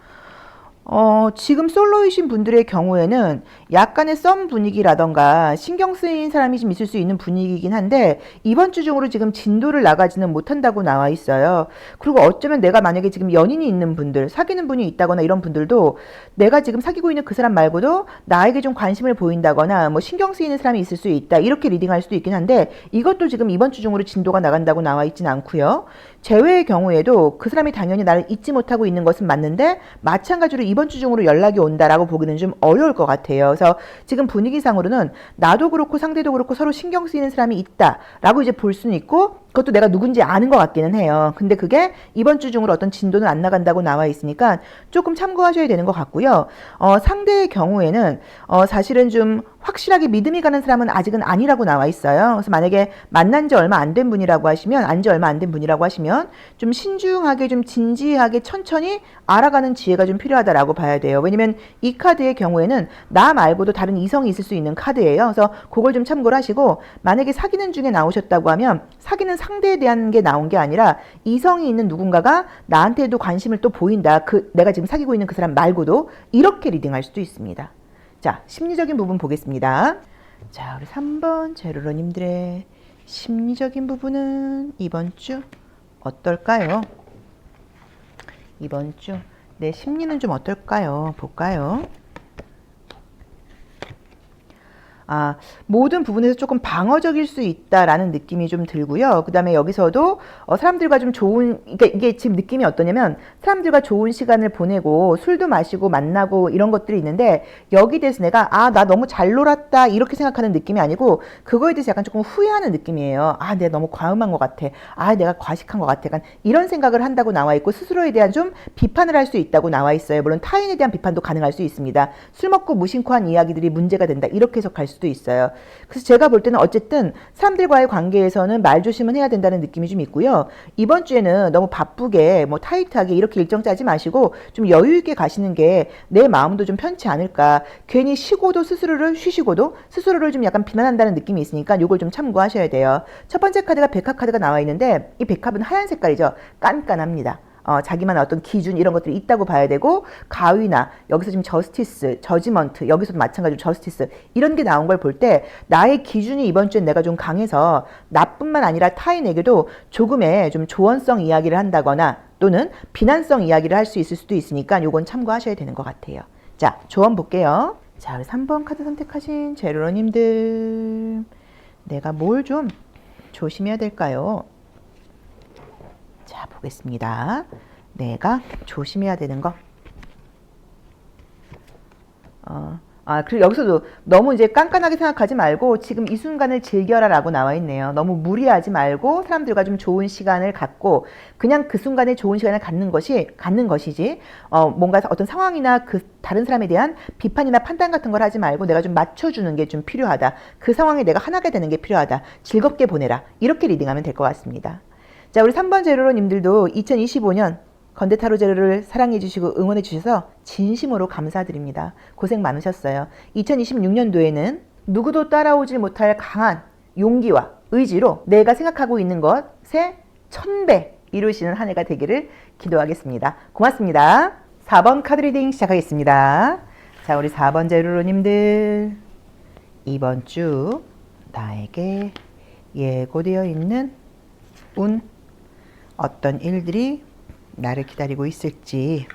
지금 솔로이신 분들의 경우에는 약간의 썸 분위기라던가 신경 쓰이는 사람이 좀 있을 수 있는 분위기이긴 한데 이번 주 중으로 지금 진도를 나가지는 못한다고 나와 있어요. 그리고 어쩌면 내가 만약에 지금 연인이 있는 분들, 사귀는 분이 있다거나 이런 분들도 내가 지금 사귀고 있는 그 사람 말고도 나에게 좀 관심을 보인다거나 뭐 신경 쓰이는 사람이 있을 수 있다. 이렇게 리딩할 수도 있긴 한데 이것도 지금 이번 주 중으로 진도가 나간다고 나와 있진 않고요. 재회의 경우에도 그 사람이 당연히 나를 잊지 못하고 있는 것은 맞는데 마찬가지로 이번 주 중으로 연락이 온다라고 보기는 좀 어려울 것 같아요. 그래서 지금 분위기상으로는 나도 그렇고 상대도 그렇고 서로 신경 쓰이는 사람이 있다라고 이제 볼 수는 있고 그것도 내가 누군지 아는 것 같기는 해요. 근데 그게 이번 주 중으로 어떤 진도는 안 나간다고 나와 있으니까 조금 참고하셔야 되는 것 같고요. 상대의 경우에는 사실은 좀 확실하게 믿음이 가는 사람은 아직은 아니라고 나와 있어요. 그래서 만약에 만난 지 얼마 안 된 분이라고 하시면, 안 지 얼마 안 된 분이라고 하시면 좀 신중하게, 좀 진지하게 천천히 알아가는 지혜가 좀 필요하다라고 봐야 돼요. 왜냐면 이 카드의 경우에는 나 말고도 다른 이성이 있을 수 있는 카드예요. 그래서 그걸 좀 참고를 하시고, 만약에 사귀는 중에 나오셨다고 하면 사귀는 상대에 대한 게 나온 게 아니라 이성이 있는 누군가가 나한테도 관심을 또 보인다. 내가 지금 사귀고 있는 그 사람 말고도, 이렇게 리딩할 수도 있습니다. 자, 심리적인 부분 보겠습니다. 자, 우리 3번 제로러님들의 심리적인 부분은 이번 주 어떨까요? 이번 주 내 심리는 좀 어떨까요? 볼까요? 모든 부분에서 조금 방어적일 수 있다라는 느낌이 좀 들고요. 그 다음에 여기서도 사람들과 좀 좋은, 그러니까 이게 지금 느낌이 어떠냐면 사람들과 좋은 시간을 보내고 술도 마시고 만나고 이런 것들이 있는데, 여기 대해서 내가 나 너무 잘 놀았다 이렇게 생각하는 느낌이 아니고, 그거에 대해서 약간 조금 후회하는 느낌이에요. 내가 너무 과음한 것 같아. 내가 과식한 것 같아. 약간 이런 생각을 한다고 나와 있고, 스스로에 대한 좀 비판을 할 수 있다고 나와 있어요. 물론 타인에 대한 비판도 가능할 수 있습니다. 술 먹고 무심코 한 이야기들이 문제가 된다, 이렇게 해석할 수도 있어요. 그래서 제가 볼 때는 어쨌든 사람들과의 관계에서는 말 조심은 해야 된다는 느낌이 좀 있고요. 이번 주에는 너무 바쁘게 뭐 타이트하게 이렇게 일정 짜지 마시고 좀 여유 있게 가시는 게 내 마음도 좀 편치 않을까. 괜히 쉬고도 쉬시고도 스스로를 좀 약간 비난한다는 느낌이 있으니까 이걸 좀 참고하셔야 돼요. 첫 번째 카드가 백합 카드가 나와 있는데, 이 백합은 하얀 색깔이죠. 깐깐합니다. 자기만의 어떤 기준 이런 것들이 있다고 봐야 되고, 가위나 여기서 지금 저스티스, 저지먼트, 여기서도 마찬가지로 저스티스 이런 게 나온 걸 볼 때, 나의 기준이 이번 주엔 내가 좀 강해서 나뿐만 아니라 타인에게도 조금의 좀 조언성 이야기를 한다거나 또는 비난성 이야기를 할 수 있을 수도 있으니까 요건 참고하셔야 되는 것 같아요. 자, 조언 볼게요. 자, 우리 3번 카드 선택하신 제로러님들, 내가 뭘 좀 조심해야 될까요? 자, 보겠습니다. 내가 조심해야 되는 거. 그리고 여기서도 너무 이제 깐깐하게 생각하지 말고 지금 이 순간을 즐겨라 라고 나와 있네요. 너무 무리하지 말고 사람들과 좀 좋은 시간을 갖고 그냥 그 순간에 좋은 시간을 갖는 것이지, 뭔가 어떤 상황이나 그 다른 사람에 대한 비판이나 판단 같은 걸 하지 말고 내가 좀 맞춰주는 게 좀 필요하다. 그 상황에 내가 하나가 되는 게 필요하다. 즐겁게 보내라. 이렇게 리딩하면 될 것 같습니다. 자, 우리 3번 제로로님들도 2025년 건대타로 제로를 사랑해주시고 응원해주셔서 진심으로 감사드립니다. 고생 많으셨어요. 2026년도에는 누구도 따라오지 못할 강한 용기와 의지로 내가 생각하고 있는 것에 1000배 이루시는 한 해가 되기를 기도하겠습니다. 고맙습니다. 4번 카드 리딩 시작하겠습니다. 자, 우리 4번 제로로님들, 이번 주 나에게 예고되어 있는 운, 어떤 일들이 나를 기다리고 있을지.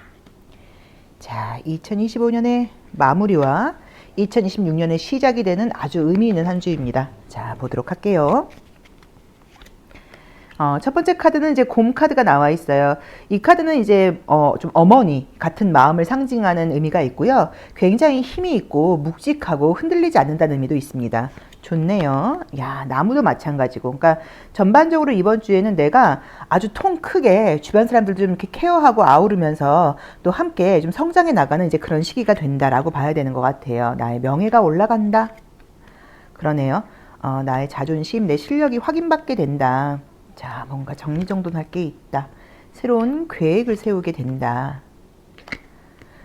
자, 2025년의 마무리와 2026년의 시작이 되는 아주 의미 있는 한 주입니다. 자, 보도록 할게요. 첫 번째 카드는 이제 곰 카드가 나와 있어요. 이 카드는 이제 좀 어머니 같은 마음을 상징하는 의미가 있고요. 굉장히 힘이 있고 묵직하고 흔들리지 않는다는 의미도 있습니다. 좋네요. 야, 나무도 마찬가지고. 그러니까 전반적으로 이번 주에는 내가 아주 통 크게 주변 사람들도 좀 이렇게 케어하고 아우르면서 또 함께 좀 성장해 나가는 이제 그런 시기가 된다라고 봐야 되는 것 같아요. 나의 명예가 올라간다. 그러네요. 나의 자존심, 내 실력이 확인받게 된다. 자, 뭔가 정리정돈할 게 있다. 새로운 계획을 세우게 된다.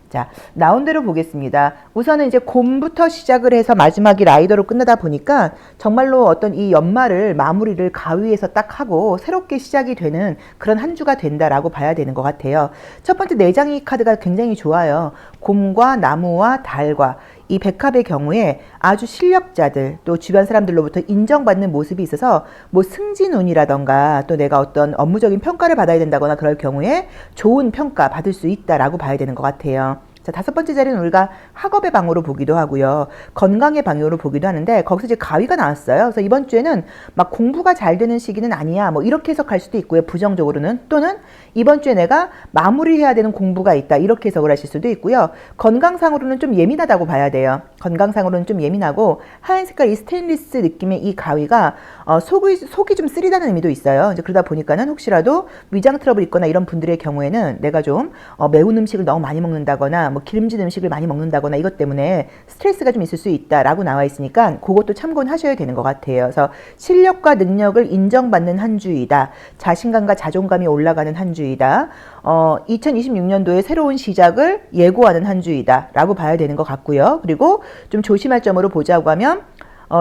자, 나온 대로 보겠습니다. 우선은 이제 곰부터 시작을 해서 마지막이 라이더로 끝나다 보니까 정말로 어떤 이 연말을 마무리를 가위에서 딱 하고 새롭게 시작이 되는 그런 한 주가 된다라고 봐야 되는 것 같아요. 첫 번째 내장이 카드가 굉장히 좋아요. 곰과 나무와 달과 이 백합의 경우에 아주 실력자들 또 주변 사람들로부터 인정받는 모습이 있어서 뭐 승진운이라던가 또 내가 어떤 업무적인 평가를 받아야 된다거나 그럴 경우에 좋은 평가 받을 수 있다라고 봐야 되는 것 같아요. 자, 5번째 자리는 우리가 학업의 방으로 보기도 하고요. 건강의 방으로 보기도 하는데 거기서 이제 가위가 나왔어요. 그래서 이번 주에는 막 공부가 잘 되는 시기는 아니야. 뭐 이렇게 해석할 수도 있고요. 부정적으로는. 또는 이번 주에 내가 마무리해야 되는 공부가 있다. 이렇게 해석을 하실 수도 있고요. 건강상으로는 좀 예민하다고 봐야 돼요. 건강상으로는 좀 예민하고 하얀 색깔 이 스테인리스 느낌의 이 가위가 속이 좀 쓰리다는 의미도 있어요. 이제 그러다 보니까는 혹시라도 위장 트러블 있거나 이런 분들의 경우에는 내가 좀 매운 음식을 너무 많이 먹는다거나 뭐 기름진 음식을 많이 먹는다거나 이것 때문에 스트레스가 좀 있을 수 있다라고 나와 있으니까 그것도 참고는 하셔야 되는 것 같아요. 그래서 실력과 능력을 인정받는 한 주이다. 자신감과 자존감이 올라가는 한 주이다. 2026년도에 새로운 시작을 예고하는 한 주이다 라고 봐야 되는 것 같고요. 그리고 좀 조심할 점으로 보자고 하면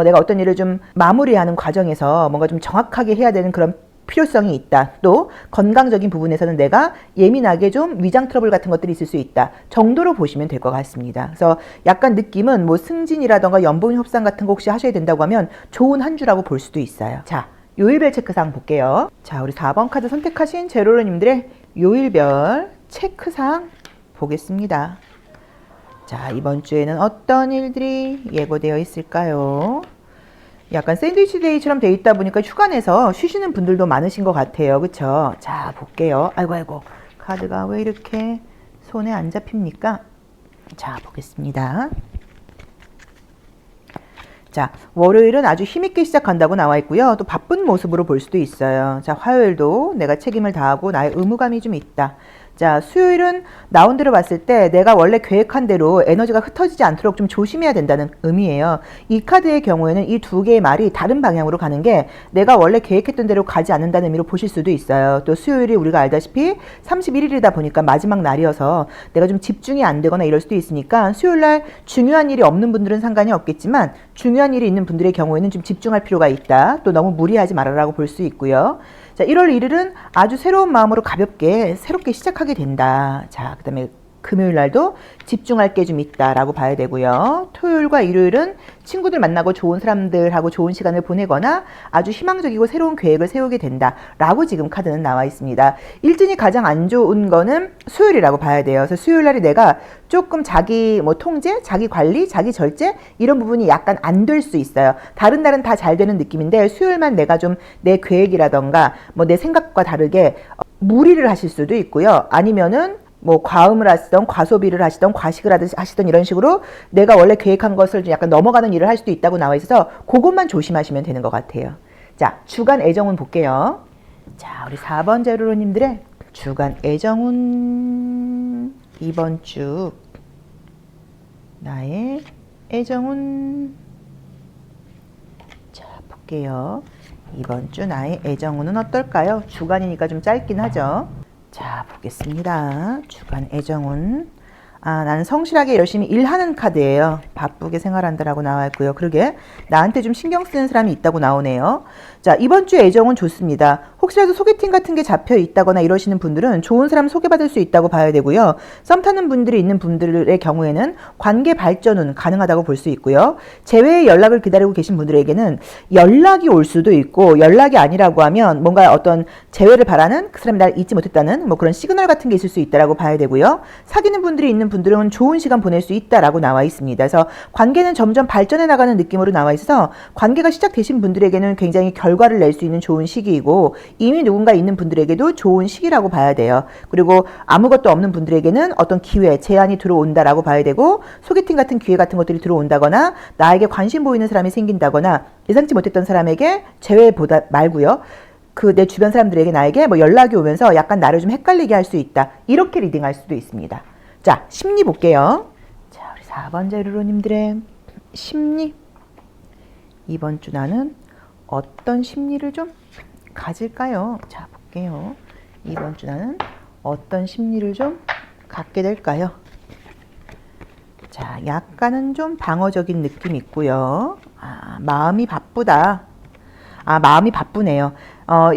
내가 어떤 일을 좀 마무리하는 과정에서 뭔가 좀 정확하게 해야 되는 그런 필요성이 있다. 또 건강적인 부분에서는 내가 예민하게 좀 위장 트러블 같은 것들이 있을 수 있다 정도로 보시면 될 것 같습니다. 그래서 약간 느낌은 뭐 승진이라던가 연봉 협상 같은 거 혹시 하셔야 된다고 하면 좋은 한 주라고 볼 수도 있어요. 자, 요일별 체크사항 볼게요. 자, 우리 4번 카드 선택하신 제로로님들의 요일별 체크사항 보겠습니다. 자, 이번 주에는 어떤 일들이 예고되어 있을까요? 약간 샌드위치 데이처럼 돼 있다 보니까 휴가 내서 쉬시는 분들도 많으신 것 같아요. 그쵸? 자, 볼게요. 아이고. 카드가 왜 이렇게 손에 안 잡힙니까? 자, 보겠습니다. 자, 월요일은 아주 힘있게 시작한다고 나와 있고요. 또 바쁜 모습으로 볼 수도 있어요. 자, 화요일도 내가 책임을 다하고 나의 의무감이 좀 있다. 자, 수요일은 나온 대로 봤을 때 내가 원래 계획한 대로 에너지가 흩어지지 않도록 좀 조심해야 된다는 의미예요. 이 카드의 경우에는 이 두 개의 말이 다른 방향으로 가는 게 내가 원래 계획했던 대로 가지 않는다는 의미로 보실 수도 있어요. 또 수요일이 우리가 알다시피 31일이다 보니까 마지막 날이어서 내가 좀 집중이 안 되거나 이럴 수도 있으니까 수요일날 중요한 일이 없는 분들은 상관이 없겠지만 중요한 일이 있는 분들의 경우에는 좀 집중할 필요가 있다. 또 너무 무리하지 말아라고 볼 수 있고요. 자, 1월 1일은 아주 새로운 마음으로 가볍게 새롭게 시작하게 된다. 자, 그 다음에 금요일 날도 집중할 게 좀 있다라고 봐야 되고요. 토요일과 일요일은 친구들 만나고 좋은 사람들하고 좋은 시간을 보내거나 아주 희망적이고 새로운 계획을 세우게 된다라고 지금 카드는 나와 있습니다. 일진이 가장 안 좋은 거는 수요일이라고 봐야 돼요. 그래서 수요일 날이 내가 조금 자기 뭐 통제, 자기 관리, 자기 절제 이런 부분이 약간 안 될 수 있어요. 다른 날은 다 잘 되는 느낌인데 수요일만 내가 좀 내 계획이라던가 뭐 내 생각과 다르게 무리를 하실 수도 있고요. 아니면은 뭐 과음을 하시던 과소비를 하시던 과식을 하시던 이런 식으로 내가 원래 계획한 것을 좀 약간 넘어가는 일을 할 수도 있다고 나와 있어서 그것만 조심하시면 되는 것 같아요. 자, 주간 애정운 볼게요. 자, 우리 4번 제로로님들의 주간 애정운 이번 주 나의 애정운 자, 볼게요. 이번 주 나의 애정운은 어떨까요? 주간이니까 좀 짧긴 하죠. 자, 보겠습니다. 주간 애정운. 아, 나는 성실하게 열심히 일하는 카드예요. 바쁘게 생활한다라고 나와 있고요. 그러게 나한테 좀 신경 쓰는 사람이 있다고 나오네요. 자, 이번 주 애정은 좋습니다. 혹시라도 소개팅 같은 게 잡혀 있다거나 이러시는 분들은 좋은 사람 소개받을 수 있다고 봐야 되고요. 썸 타는 분들이 있는 분들의 경우에는 관계 발전은 가능하다고 볼 수 있고요. 재회의 연락을 기다리고 계신 분들에게는 연락이 올 수도 있고 연락이 아니라고 하면 뭔가 어떤 재회를 바라는 그 사람이 날 잊지 못했다는 뭐 그런 시그널 같은 게 있을 수 있다라고 봐야 되고요. 사귀는 분들이 있는 분들은 좋은 시간 보낼 수 있다라고 나와 있습니다. 그래서 관계는 점점 발전해 나가는 느낌으로 나와 있어서 관계가 시작되신 분들에게는 굉장히 결과를 낼 수 있는 좋은 시기이고 이미 누군가 있는 분들에게도 좋은 시기라고 봐야 돼요. 그리고 아무것도 없는 분들에게는 어떤 기회, 제안이 들어온다라고 봐야 되고 소개팅 같은 기회 같은 것들이 들어온다거나 나에게 관심 보이는 사람이 생긴다거나 예상치 못했던 사람에게 재회보다 말고요. 그 내 주변 사람들에게 나에게 뭐 연락이 오면서 약간 나를 좀 헷갈리게 할 수 있다. 이렇게 리딩할 수도 있습니다. 자, 심리 볼게요. 자, 우리 4번 제루로님들의 심리. 이번 주 나는 어떤 심리를 좀 가질까요? 자, 볼게요. 이번 주 나는 어떤 심리를 좀 갖게 될까요? 자, 약간은 좀 방어적인 느낌이 있고요. 아, 마음이 바쁘다. 아, 마음이 바쁘네요.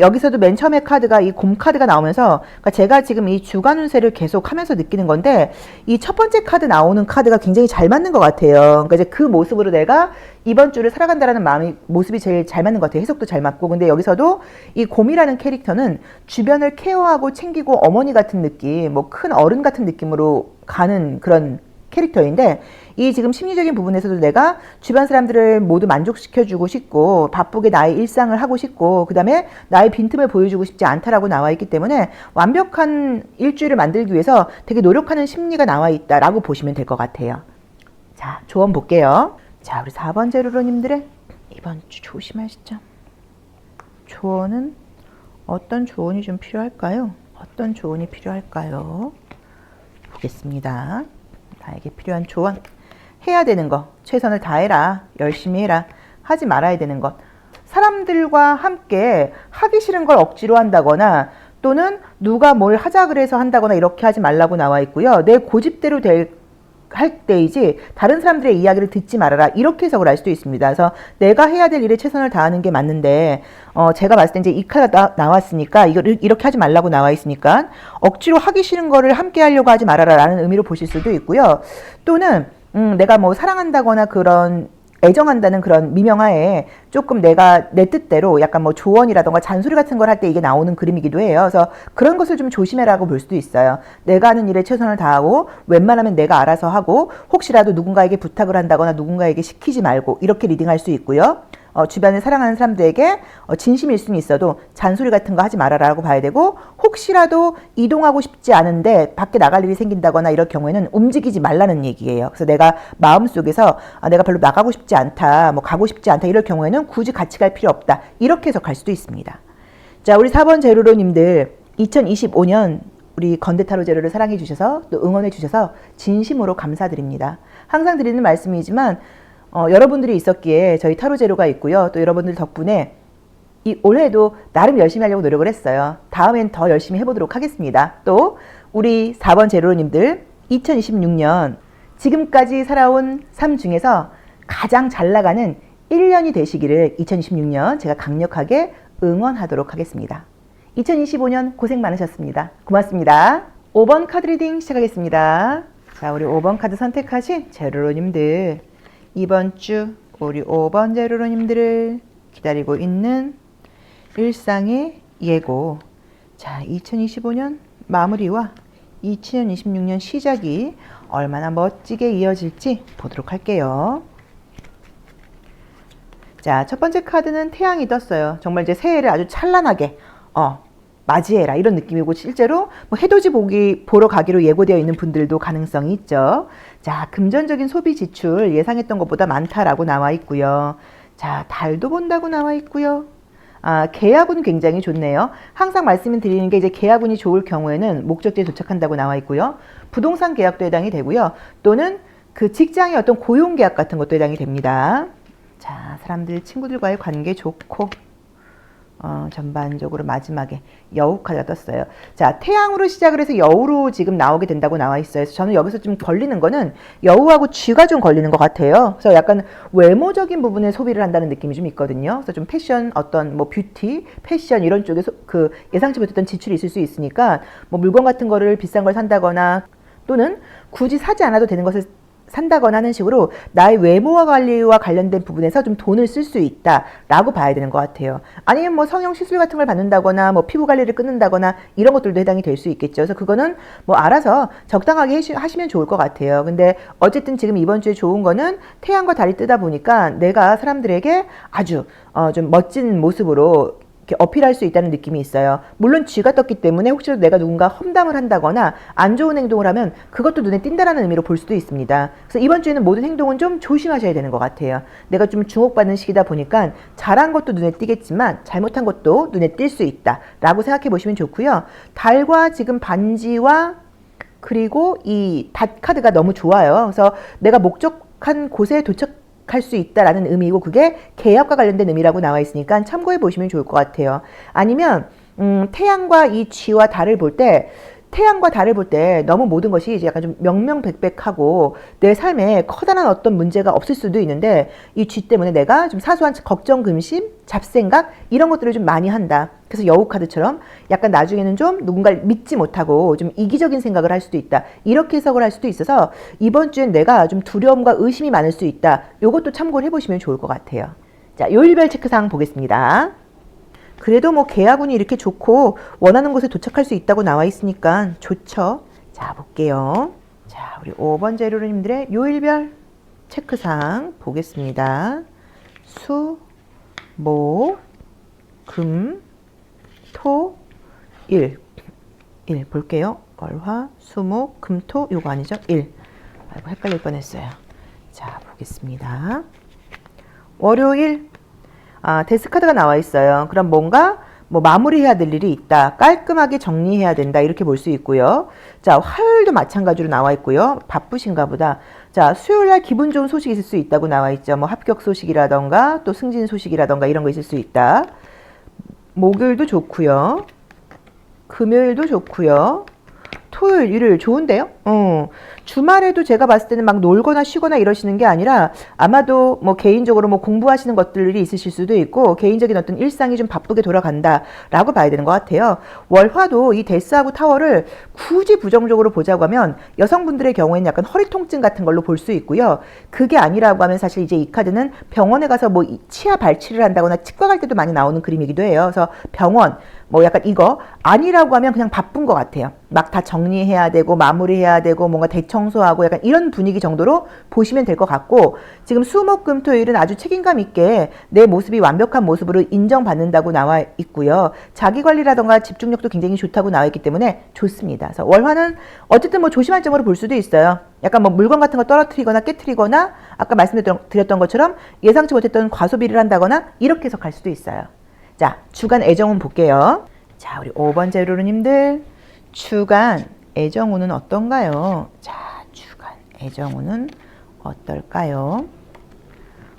여기서도 맨 처음에 카드가 이 곰 카드가 나오면서 그러니까 제가 지금 이 주간 운세를 계속 하면서 느끼는 건데 이 첫 번째 카드 나오는 카드가 굉장히 잘 맞는 것 같아요. 그러니까 이제 그 모습으로 내가 이번 주를 살아간다라는 모습이 제일 잘 맞는 것 같아요. 해석도 잘 맞고. 근데 여기서도 이 곰이라는 캐릭터는 주변을 케어하고 챙기고 어머니 같은 느낌, 뭐 큰 어른 같은 느낌으로 가는 그런 캐릭터인데 이 지금 심리적인 부분에서도 내가 주변 사람들을 모두 만족시켜주고 싶고 바쁘게 나의 일상을 하고 싶고 그 다음에 나의 빈틈을 보여주고 싶지 않다라고 나와 있기 때문에 완벽한 일주일을 만들기 위해서 되게 노력하는 심리가 나와 있다라고 보시면 될 것 같아요. 자, 조언 볼게요. 자, 우리 4번 제로로님들의 이번 주 조심하시죠. 조언은 어떤 조언이 좀 필요할까요? 어떤 조언이 필요할까요? 보겠습니다. 나에게 필요한 조언. 해야 되는 거. 최선을 다해라. 열심히 해라. 하지 말아야 되는 것. 사람들과 함께 하기 싫은 걸 억지로 한다거나 또는 누가 뭘 하자 그래서 한다거나 이렇게 하지 말라고 나와 있고요. 내 고집대로 할 때이지 다른 사람들의 이야기를 듣지 말아라. 이렇게 해석을 할 수도 있습니다. 그래서 내가 해야 될 일에 최선을 다하는 게 맞는데 제가 봤을 때 이제 이 카드가 나왔으니까 이렇게 하지 말라고 나와 있으니까 억지로 하기 싫은 거를 함께 하려고 하지 말아라 라는 의미로 보실 수도 있고요. 또는 내가 뭐 사랑한다거나 그런 애정한다는 그런 미명하에 조금 내가 내 뜻대로 약간 뭐 조언이라던가 잔소리 같은 걸 할 때 이게 나오는 그림이기도 해요. 그래서 그런 것을 좀 조심해라고 볼 수도 있어요. 내가 하는 일에 최선을 다하고 웬만하면 내가 알아서 하고 혹시라도 누군가에게 부탁을 한다거나 누군가에게 시키지 말고 이렇게 리딩할 수 있고요. 주변에 사랑하는 사람들에게 진심일 수는 있어도 잔소리 같은 거 하지 말아라고 봐야 되고 혹시라도 이동하고 싶지 않은데 밖에 나갈 일이 생긴다거나 이럴 경우에는 움직이지 말라는 얘기예요. 그래서 내가 마음속에서 내가 별로 나가고 싶지 않다, 뭐 가고 싶지 않다 이럴 경우에는 굳이 같이 갈 필요 없다. 이렇게 해석할 수도 있습니다. 자, 우리 4번 제로로님들 2025년 우리 건대타로 제로를 사랑해 주셔서 또 응원해 주셔서 진심으로 감사드립니다. 항상 드리는 말씀이지만 여러분들이 있었기에 저희 타로 제로가 있고요. 또 여러분들 덕분에 이 올해도 나름 열심히 하려고 노력을 했어요. 다음엔 더 열심히 해보도록 하겠습니다. 또 우리 4번 제로님들 2026년 지금까지 살아온 삶 중에서 가장 잘 나가는 1년이 되시기를 2026년 제가 강력하게 응원하도록 하겠습니다. 2025년 고생 많으셨습니다. 고맙습니다. 5번 카드 리딩 시작하겠습니다. 자, 우리 5번 카드 선택하신 제로로님들 이번 주 우리 5번 제로로님들을 기다리고 있는 일상의 예고. 자, 2025년 마무리와 2026년 시작이 얼마나 멋지게 이어질지 보도록 할게요. 자, 첫 번째 카드는 태양이 떴어요. 정말 이제 새해를 아주 찬란하게 맞이해라 이런 느낌이고 실제로 뭐 해돋이 보러 가기로 예고되어 있는 분들도 가능성이 있죠. 자, 금전적인 소비 지출 예상했던 것보다 많다라고 나와 있고요. 자, 달도 본다고 나와 있고요. 계약운 굉장히 좋네요. 항상 말씀드리는 게 이제 계약운이 좋을 경우에는 목적지에 도착한다고 나와 있고요. 부동산 계약도 해당이 되고요. 또는 그 직장의 어떤 고용 계약 같은 것도 해당이 됩니다. 자, 사람들 친구들과의 관계 좋고 전반적으로 마지막에 여우 카드가 떴어요. 자, 태양으로 시작을 해서 여우로 지금 나오게 된다고 나와 있어요. 그래서 저는 여기서 좀 걸리는 거는 여우하고 쥐가 좀 걸리는 것 같아요. 그래서 약간 외모적인 부분에 소비를 한다는 느낌이 좀 있거든요. 그래서 좀 패션, 어떤 뭐 뷰티, 패션 이런 쪽에 그 예상치 못했던 지출이 있을 수 있으니까 뭐 물건 같은 거를 비싼 걸 산다거나 또는 굳이 사지 않아도 되는 것을 산다거나 하는 식으로 나의 외모와 관리와 관련된 부분에서 좀 돈을 쓸 수 있다라고 봐야 되는 것 같아요. 아니면 뭐 성형 시술 같은 걸 받는다거나 뭐 피부 관리를 끊는다거나 이런 것들도 해당이 될 수 있겠죠. 그래서 그거는 뭐 알아서 적당하게 하시면 좋을 것 같아요. 근데 어쨌든 지금 이번 주에 좋은 거는 태양과 달이 뜨다 보니까 내가 사람들에게 아주 좀 멋진 모습으로 어필할 수 있다는 느낌이 있어요. 물론 쥐가 떴기 때문에 혹시라도 내가 누군가 험담을 한다거나 안 좋은 행동을 하면 그것도 눈에 띈다라는 의미로 볼 수도 있습니다. 그래서 이번 주에는 모든 행동은 좀 조심하셔야 되는 것 같아요. 내가 좀 주목받는 시기다 보니까 잘한 것도 눈에 띄겠지만 잘못한 것도 눈에 띌 수 있다라고 생각해 보시면 좋고요. 달과 지금 반지와 그리고 이 닷 카드가 너무 좋아요. 그래서 내가 목적한 곳에 도착할 수 있다라는 의미이고 그게 계약과 관련된 의미라고 나와 있으니까 참고해 보시면 좋을 것 같아요. 아니면 태양과 이 쥐와 달을 볼 때 태양과 달을 볼 때 너무 모든 것이 이제 약간 좀 명명백백하고 내 삶에 커다란 어떤 문제가 없을 수도 있는데 이 쥐 때문에 내가 좀 사소한 걱정, 근심, 잡생각 이런 것들을 좀 많이 한다. 그래서 여우 카드처럼 약간 나중에는 좀 누군가를 믿지 못하고 좀 이기적인 생각을 할 수도 있다. 이렇게 해석을 할 수도 있어서 이번 주엔 내가 좀 두려움과 의심이 많을 수 있다. 요것도 참고를 해보시면 좋을 것 같아요. 자, 요일별 체크사항 보겠습니다. 그래도 뭐 개화군이 이렇게 좋고 원하는 곳에 도착할 수 있다고 나와 있으니까 좋죠. 자, 볼게요. 자, 우리 5번 재료님들의 요일별 체크사항 보겠습니다. 수, 목, 금, 토, 일. 볼게요. 월, 화, 수, 목, 금, 토. 요거 아니죠? 일. 아이고, 헷갈릴 뻔했어요. 자, 보겠습니다. 월요일. 데스카드가 나와 있어요. 그럼 뭔가 뭐 마무리해야 될 일이 있다. 깔끔하게 정리해야 된다. 이렇게 볼 수 있고요. 자, 화요일도 마찬가지로 나와 있고요. 바쁘신가 보다. 자, 수요일날 기분 좋은 소식이 있을 수 있다고 나와 있죠. 뭐 합격 소식이라던가 또 승진 소식이라던가 이런 거 있을 수 있다. 목요일도 좋고요. 금요일도 좋고요. 토요일, 일요일 좋은데요? 주말에도 제가 봤을 때는 막 놀거나 쉬거나 이러시는 게 아니라 아마도 뭐 개인적으로 뭐 공부하시는 것들이 있으실 수도 있고 개인적인 어떤 일상이 좀 바쁘게 돌아간다라고 봐야 되는 것 같아요. 월화도 이 데스하고 타워를 굳이 부정적으로 보자고 하면 여성분들의 경우에는 약간 허리 통증 같은 걸로 볼 수 있고요. 그게 아니라고 하면 사실 이제 이 카드는 병원에 가서 뭐 치아 발치를 한다거나 치과 갈 때도 많이 나오는 그림이기도 해요. 그래서 병원 뭐 약간 이거 아니라고 하면 그냥 바쁜 것 같아요. 막 다 정리해야 되고 마무리해야 되고 뭔가 대청소하고 약간 이런 분위기 정도로 보시면 될 것 같고 지금 수목금토일은 아주 책임감 있게 내 모습이 완벽한 모습으로 인정받는다고 나와 있고요. 자기관리라던가 집중력도 굉장히 좋다고 나와 있기 때문에 좋습니다. 그래서 월화는 어쨌든 뭐 조심할 점으로 볼 수도 있어요. 약간 뭐 물건 같은 거 떨어뜨리거나 깨뜨리거나 아까 말씀드렸던 것처럼 예상치 못했던 과소비를 한다거나 이렇게 해석할 수도 있어요. 자, 주간 애정운 볼게요. 자, 우리 5번 재료님들 주간 애정운은 어떤가요? 자, 주간 애정운은 어떨까요?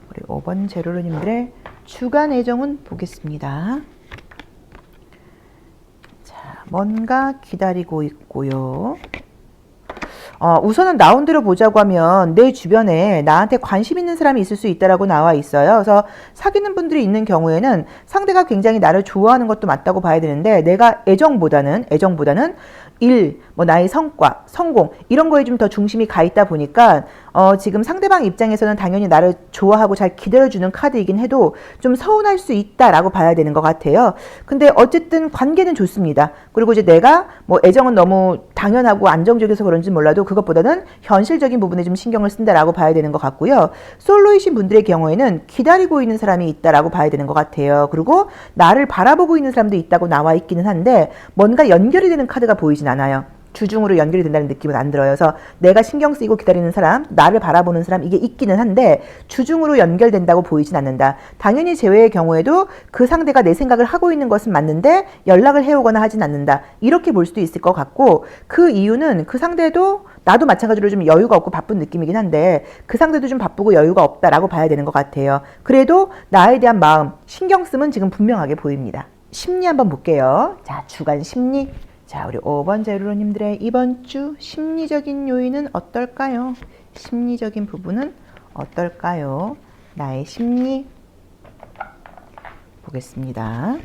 우리 5번 재료님들의 주간 애정운 보겠습니다. 자, 뭔가 기다리고 있고요. 우선은 라운드로 보자고 하면 내 주변에 나한테 관심 있는 사람이 있을 수 있다라고 나와 있어요. 그래서 사귀는 분들이 있는 경우에는 상대가 굉장히 나를 좋아하는 것도 맞다고 봐야 되는데 내가 애정보다는 일, 뭐 나의 성과, 성공 이런 거에 좀 더 중심이 가 있다 보니까 지금 상대방 입장에서는 당연히 나를 좋아하고 잘 기다려주는 카드이긴 해도 좀 서운할 수 있다라고 봐야 되는 것 같아요. 근데 어쨌든 관계는 좋습니다. 그리고 이제 내가 뭐 애정은 너무 당연하고 안정적이어서 그런지 몰라도 그것보다는 현실적인 부분에 좀 신경을 쓴다라고 봐야 되는 것 같고요. 솔로이신 분들의 경우에는 기다리고 있는 사람이 있다라고 봐야 되는 것 같아요. 그리고 나를 바라보고 있는 사람도 있다고 나와 있기는 한데 뭔가 연결이 되는 카드가 보이진 않아요. 주중으로 연결이 된다는 느낌은 안 들어요. 그래서 내가 신경 쓰이고 기다리는 사람, 나를 바라보는 사람 이게 있기는 한데 주중으로 연결된다고 보이진 않는다. 당연히 재회의 경우에도 그 상대가 내 생각을 하고 있는 것은 맞는데 연락을 해오거나 하진 않는다. 이렇게 볼 수도 있을 것 같고 그 이유는 그 상대도 나도 마찬가지로 좀 여유가 없고 바쁜 느낌이긴 한데 그 상대도 좀 바쁘고 여유가 없다라고 봐야 되는 것 같아요. 그래도 나에 대한 마음, 신경 쓰면 지금 분명하게 보입니다. 심리 한번 볼게요. 자, 주간 심리. 자, 우리 5번 재료님들의 이번 주 심리적인 요인은 어떨까요? 심리적인 부분은 어떨까요? 나의 심리 보겠습니다.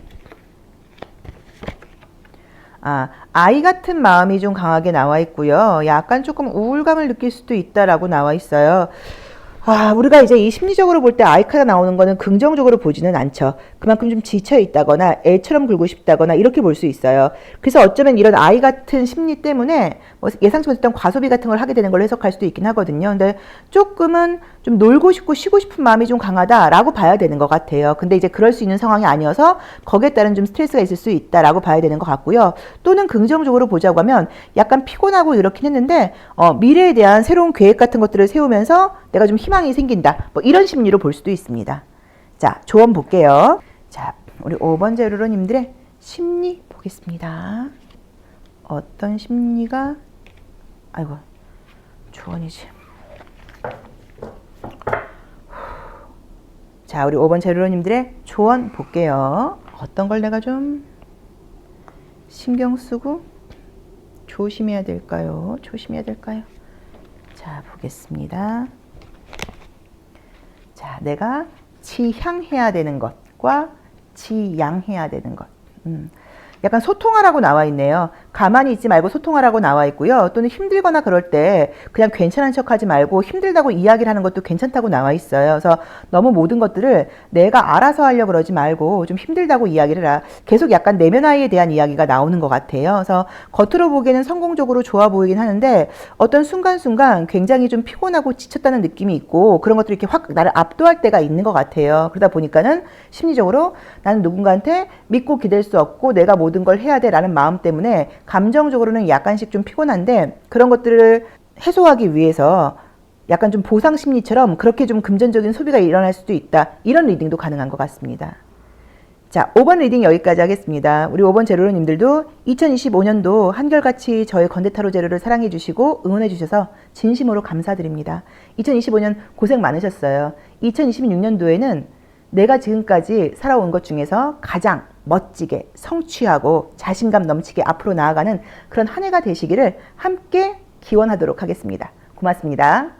아이 같은 마음이 좀 강하게 나와 있고요. 약간 조금 우울감을 느낄 수도 있다라고 나와 있어요. 우리가 이제 이 심리적으로 볼 때 아이카가 나오는 거는 긍정적으로 보지는 않죠. 그만큼 좀 지쳐 있다거나 애처럼 굴고 싶다거나 이렇게 볼 수 있어요. 그래서 어쩌면 이런 아이 같은 심리 때문에 뭐 예상치 못했던 과소비 같은 걸 하게 되는 걸로 해석할 수도 있긴 하거든요. 근데 조금은 좀 놀고 싶고 쉬고 싶은 마음이 좀 강하다라고 봐야 되는 것 같아요. 근데 이제 그럴 수 있는 상황이 아니어서 거기에 따른 좀 스트레스가 있을 수 있다라고 봐야 되는 것 같고요. 또는 긍정적으로 보자고 하면 약간 피곤하고 이렇긴 했는데 미래에 대한 새로운 계획 같은 것들을 세우면서 내가 좀 희망이 생긴다. 뭐 이런 심리로 볼 수도 있습니다. 자, 조언 볼게요. 자, 우리 5번 재료로님들의 심리 보겠습니다. 어떤 심리가 아이고 조언이지. 자, 우리 5번 재료로님들의 조언 볼게요. 어떤 걸 내가 좀 신경 쓰고 조심해야 될까요? 조심해야 될까요? 자, 보겠습니다. 자, 내가 지향해야 되는 것과 지양해야 되는 것. 약간 소통하라고 나와 있네요. 가만히 있지 말고 소통하라고 나와 있고요. 또는 힘들거나 그럴 때 그냥 괜찮은 척하지 말고 힘들다고 이야기를 하는 것도 괜찮다고 나와 있어요. 그래서 너무 모든 것들을 내가 알아서 하려고 그러지 말고 좀 힘들다고 이야기를 해라. 계속 약간 내면 아이에 대한 이야기가 나오는 것 같아요. 그래서 겉으로 보기에는 성공적으로 좋아 보이긴 하는데 어떤 순간순간 굉장히 좀 피곤하고 지쳤다는 느낌이 있고 그런 것들이 이렇게 확 나를 압도할 때가 있는 것 같아요. 그러다 보니까는 심리적으로 나는 누군가한테 믿고 기댈 수 없고 내가 모든 걸 해야 돼라는 마음 때문에 감정적으로는 약간씩 좀 피곤한데 그런 것들을 해소하기 위해서 약간 좀 보상 심리처럼 그렇게 좀 금전적인 소비가 일어날 수도 있다. 이런 리딩도 가능한 것 같습니다. 자, 5번 리딩 여기까지 하겠습니다. 우리 5번 제로님들도 2025년도 한결같이 저의 건대타로 제로를 사랑해 주시고 응원해 주셔서 진심으로 감사드립니다. 2025년 고생 많으셨어요. 2026년도에는 내가 지금까지 살아온 것 중에서 가장 멋지게 성취하고 자신감 넘치게 앞으로 나아가는 그런 한 해가 되시기를 함께 기원하도록 하겠습니다. 고맙습니다.